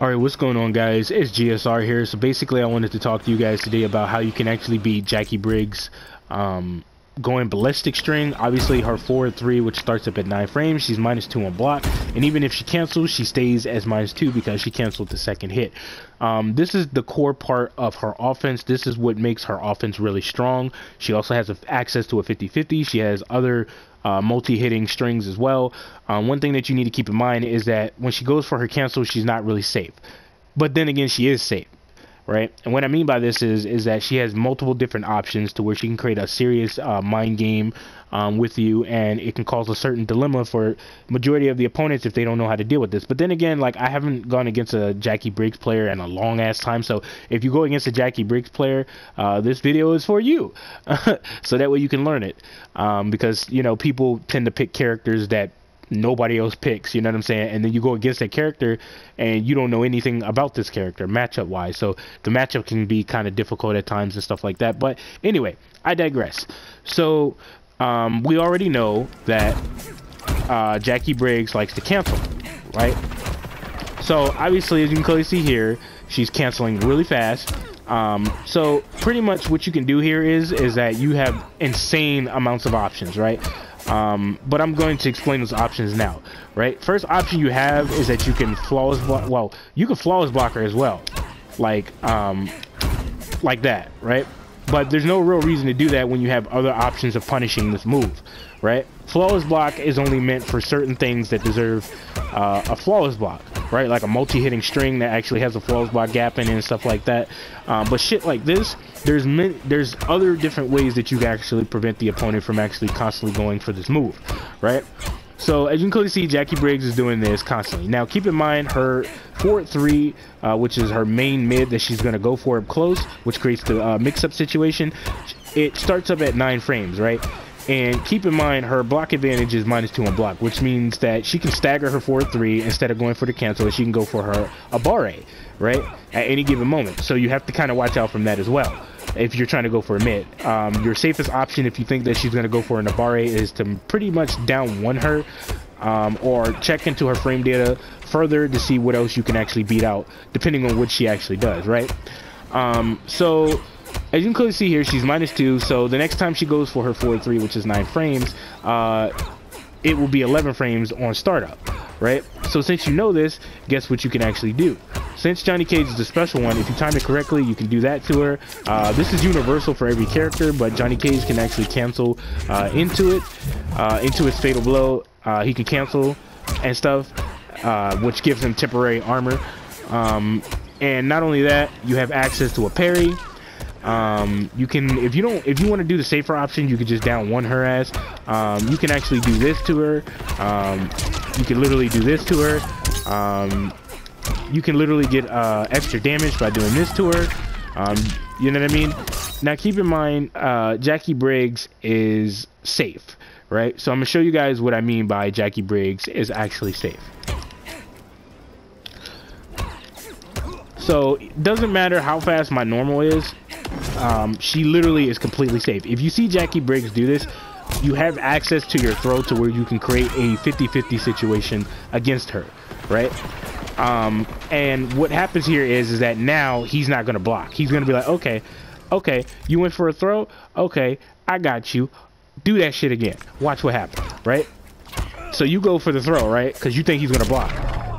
Alright, what's going on, guys? It's GSR here. So basically I wanted to talk to you guys today about how you can actually beat Jacqui Briggs going Ballistic String. Obviously her forward 3, which starts up at 9 frames, she's -2 on block, and even if she cancels, she stays as -2 because she canceled the second hit. This is the core part of her offense. This is what makes her offense really strong. She also has access to a 50-50. She has other multi-hitting strings as well. One thing that you need to keep in mind is that when she goes for her cancel, she's not really safe, but then again, she is safe, right? And what I mean by this is that she has multiple different options to where she can create a serious mind game with you, and it can cause a certain dilemma for majority of the opponents if they don't know how to deal with this. But then again, like, I haven't gone against a Jacqui Briggs player in a long ass time, so if you go against a Jacqui Briggs player, this video is for you. So that way you can learn it, because, you know, people tend to pick characters that nobody else picks, you know what I'm saying? And then you go against that character and you don't know anything about this character matchup wise, so the matchup can be kind of difficult at times and stuff like that. But anyway, I digress. So we already know that Jacqui Briggs likes to cancel, right? So obviously, as you can clearly see here, she's canceling really fast. So pretty much what you can do here is that you have insane amounts of options, right? But I'm going to explain those options now, right? First option you have is that you can flawless block. Well, you can flawless block her as well, like that, right? But there's no real reason to do that when you have other options of punishing this move, right? Flawless block is only meant for certain things that deserve a flawless block, right? Like a multi-hitting string that actually has a flawless block gap in it and stuff like that. But shit like this, there's other different ways that you can actually prevent the opponent from actually constantly going for this move, right? So as you can clearly see, Jacqui Briggs is doing this constantly. Now keep in mind her forward 3, which is her main mid that she's going to go for up close, which creates the mix-up situation. It starts up at 9 frames, right? And keep in mind her block advantage is -2 on block, which means that she can stagger her forward 3 instead of going for the cancel. She can go for her a barre, right, at any given moment. So you have to kind of watch out from that as well if you're trying to go for a mid. Your safest option if you think that she's going to go for an Abare is to pretty much down 1 her, or check into her frame data further to see what else you can actually beat out depending on what she actually does, right? So as you can clearly see here, she's -2, so the next time she goes for her forward 3, which is 9 frames, it will be 11 frames on startup, right? So since you know this, guess what you can actually do? Since Johnny Cage is a special one, if you time it correctly, you can do that to her. This is universal for every character, but Johnny Cage can actually cancel into his fatal blow. He can cancel and stuff, which gives him temporary armor. And not only that, you have access to a parry. You can, if you want to do the safer option, you could just down 1 her ass. You can actually do this to her. You can literally do this to her. You can literally get extra damage by doing this to her. You know what I mean? Now keep in mind, Jacqui Briggs is safe, right? So I'm gonna show you guys what I mean by Jacqui Briggs is actually safe. So it doesn't matter how fast my normal is, she literally is completely safe. If you see Jacqui Briggs do this, you have access to your throw to where you can create a 50-50 situation against her, right? And what happens here is that now he's not going to block. He's going to be like, okay, you went for a throw? Okay, I got you. Do that shit again. Watch what happens, right? So you go for the throw, right? Because you think he's going to block.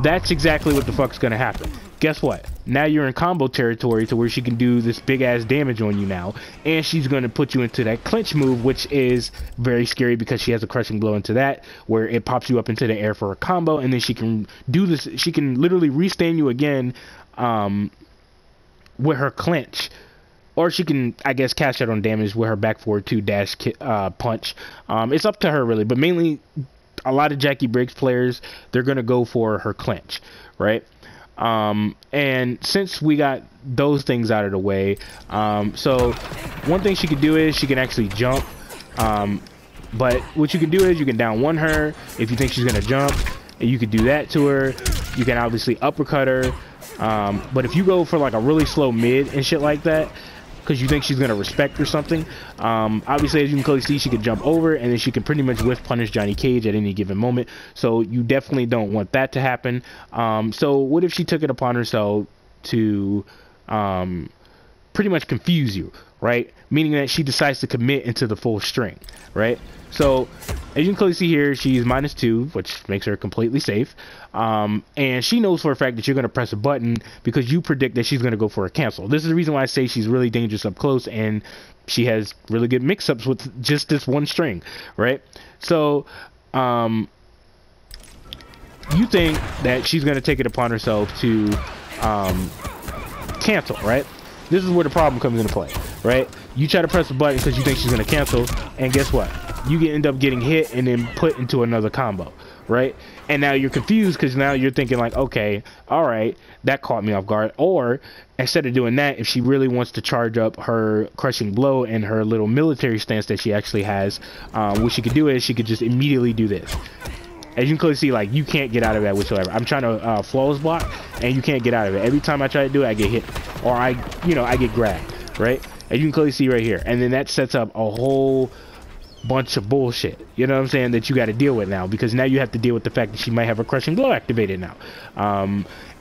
That's exactly what the fuck's going to happen. Guess what? Now you're in combo territory to where she can do this big ass damage on you now, and she's going to put you into that clinch move, which is very scary because she has a crushing blow into that, where it pops you up into the air for a combo, and then she can do this. She can literally restand you again with her clinch, or she can, I guess, cash out on damage with her back forward 2 dash punch. It's up to her really, but mainly a lot of Jacqui Briggs players, they're going to go for her clinch, right? And since we got those things out of the way, so one thing she could do is she can actually jump, but what you can do is you can down 1 her if you think she's gonna jump, and you could do that to her. You can obviously uppercut her, but if you go for like a really slow mid and shit like that, because you think she's going to respect or something. Obviously, as you can clearly see, she could jump over, and then she can pretty much whiff punish Johnny Cage at any given moment. So you definitely don't want that to happen. So what if she took it upon herself to pretty much confuse you, right? Meaning that she decides to commit into the full string, right? So as you can clearly see here, she's -2, which makes her completely safe. And she knows for a fact that you're going to press a button because you predict that she's going to go for a cancel. This is the reason why I say she's really dangerous up close, and she has really good mix-ups with just this one string, right? So you think that she's going to take it upon herself to cancel, right? This is where the problem comes into play, right? You try to press a button because you think she's going to cancel, and guess what? You end up getting hit and then put into another combo, right? And now you're confused because now you're thinking like, okay, all right, that caught me off guard. Or instead of doing that, if she really wants to charge up her crushing blow and her little military stance that she actually has, what she could do is she could just immediately do this. As you can clearly see, like, you can't get out of that whatsoever. I'm trying to flawless block, and you can't get out of it. Every time I try to do it, I get hit, or I get grabbed, right? As you can clearly see right here. And then that sets up a whole bunch of bullshit, you know what I'm saying, that you got to deal with now, because now you have to deal with the fact that she might have her crushing blow activated now.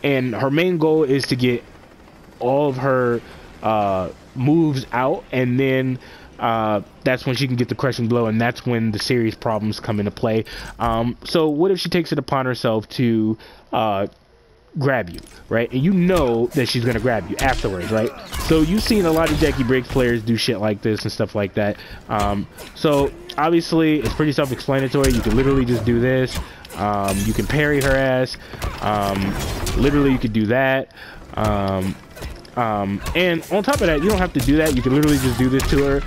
And her main goal is to get all of her moves out, and then that's when she can get the crushing blow, and that's when the serious problems come into play. So what if she takes it upon herself to grab you, right? And you know that she's gonna grab you afterwards, right? So you've seen a lot of Jacqui Briggs players do shit like this and stuff like that. So obviously it's pretty self-explanatory. You can literally just do this. You can parry her ass. Literally you could do that. And on top of that, you don't have to do that. You can literally just do this to her.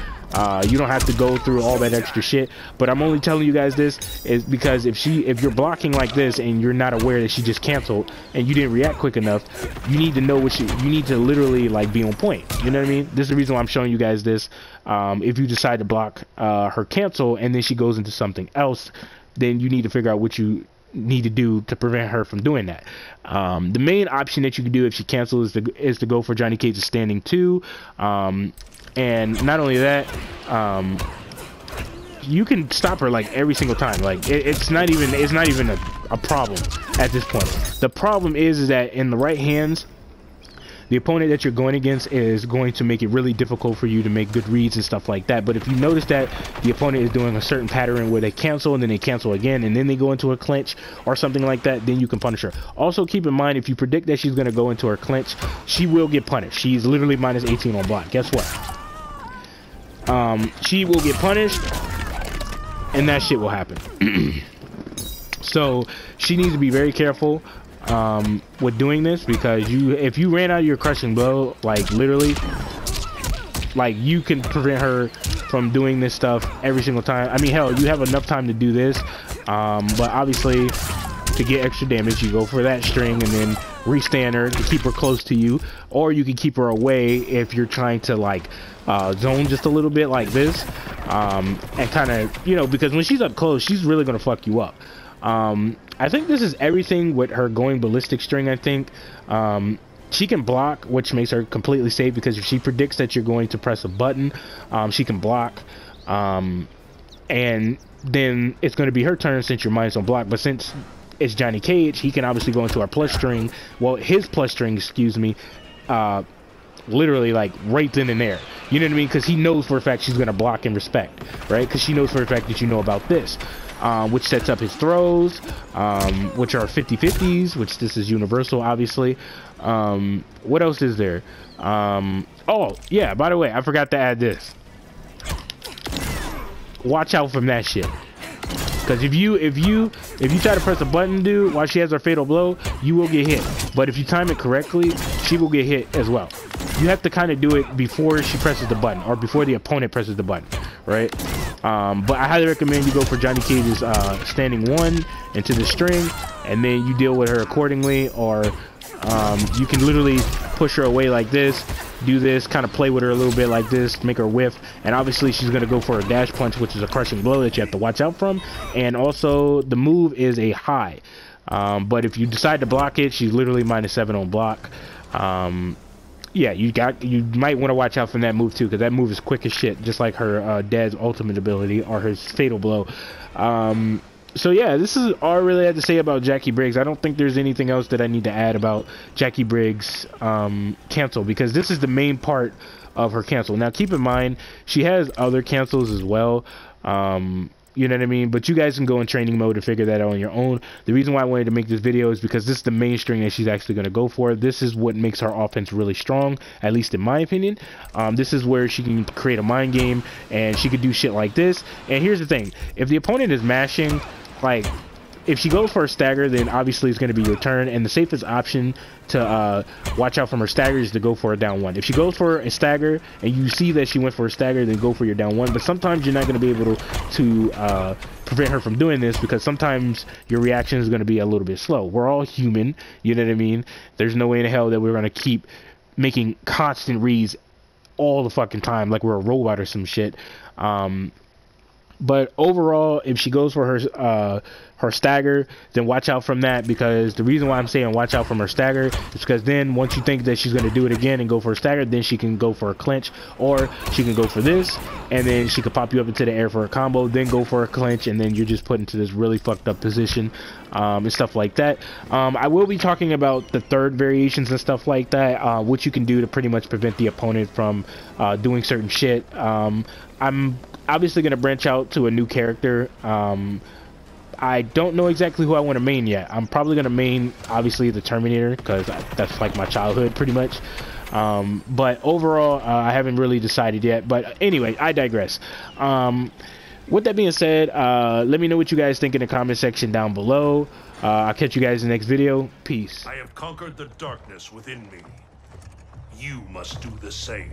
You don't have to go through all that extra shit. But I'm only telling you guys this is because if you're blocking like this and you're not aware that she just canceled and you didn't react quick enough, you need to know you need to literally like be on point. You know what I mean? This is the reason why I'm showing you guys this. If you decide to block her cancel and then she goes into something else, then you need to figure out what you need to do to prevent her from doing that. The main option that you can do if she cancels is to go for Johnny Cage's standing 2. And not only that, you can stop her like every single time. Like it's not even a problem at this point. The problem is that in the right hands, the opponent that you're going against is going to make it really difficult for you to make good reads and stuff like that. But if you notice that the opponent is doing a certain pattern where they cancel and then they cancel again and then they go into a clinch or something like that, then you can punish her. Also keep in mind, if you predict that she's going to go into her clinch, she will get punished. She's literally -18 on block. Guess what? She will get punished and that shit will happen. So she needs to be very careful with doing this, because if you ran out of your crushing blow, like literally, like you can prevent her from doing this stuff every single time. I mean, hell, you have enough time to do this, but obviously to get extra damage, you go for that string and then restand her to keep her close to you, or you can keep her away if you're trying to like zone just a little bit like this, and kind of, you know, because when she's up close, she's really gonna fuck you up. I think this is everything with her going ballistic string. I think she can block, which makes her completely safe, because if she predicts that you're going to press a button, she can block, and then it's going to be her turn since you're minus on block. But since it's Johnny Cage, he can obviously go into our plus string, well, his plus string, excuse me, literally like right then and there, you know what I mean, because he knows for a fact she's going to block and respect, right? Because she knows for a fact that you know about this, which sets up his throws, which are 50-50s, which this is universal, obviously. What else is there? Oh yeah, by the way, I forgot to add this. Watch out from that shit, because if you try to press a button, dude, while she has her fatal blow, you will get hit. But if you time it correctly, she will get hit as well. You have to kind of do it before she presses the button, or before the opponent presses the button, right? But I highly recommend you go for Johnny Cage's standing 1 into the string, and then you deal with her accordingly. Or you can literally push her away like this, do this, kind of play with her a little bit like this, make her whiff, and obviously she's going to go for a dash punch, which is a crushing blow that you have to watch out from. And also the move is a high, but if you decide to block it, she's literally -7 on block. Yeah, you might want to watch out from that move too, because that move is quick as shit, just like her dad's ultimate ability or his fatal blow. So yeah, this is all I really had to say about Jacqui Briggs. I don't think there's anything else that I need to add about Jacqui Briggs cancel, because this is the main part of her cancel. Now keep in mind, she has other cancels as well. You know what I mean? But you guys can go in training mode and figure that out on your own. The reason why I wanted to make this video is because this is the main string that she's actually going to go for. This is what makes her offense really strong, at least in my opinion. This is where she can create a mind game, and she could do shit like this. And here's the thing. If the opponent is mashing, like, if she goes for a stagger, then obviously it's going to be your turn, and the safest option to watch out from her stagger is to go for a down one. If she goes for a stagger and you see that she went for a stagger, then go for your down one. But sometimes you're not going to be able to prevent her from doing this, because sometimes your reaction is going to be a little bit slow. We're all human, you know what I mean? There's no way in hell that we're going to keep making constant reads all the fucking time like we're a robot or some shit. But overall, if she goes for her stagger, then watch out from that, because the reason why I'm saying watch out from her stagger is because then once you think that she's going to do it again and go for a stagger, then she can go for a clinch, or she can go for this, and then she could pop you up into the air for a combo, then go for a clinch, and then you're just put into this really fucked up position, and stuff like that. I will be talking about the third variations and stuff like that, what you can do to pretty much prevent the opponent from doing certain shit. I'm obviously going to branch out to a new character. I don't know exactly who I want to main yet. I'm probably going to main, obviously, the Terminator, because that's like my childhood, pretty much. But overall, I haven't really decided yet. But anyway, I digress. With that being said, let me know what you guys think in the comment section down below. I'll catch you guys in the next video. Peace. I have conquered the darkness within me. You must do the same.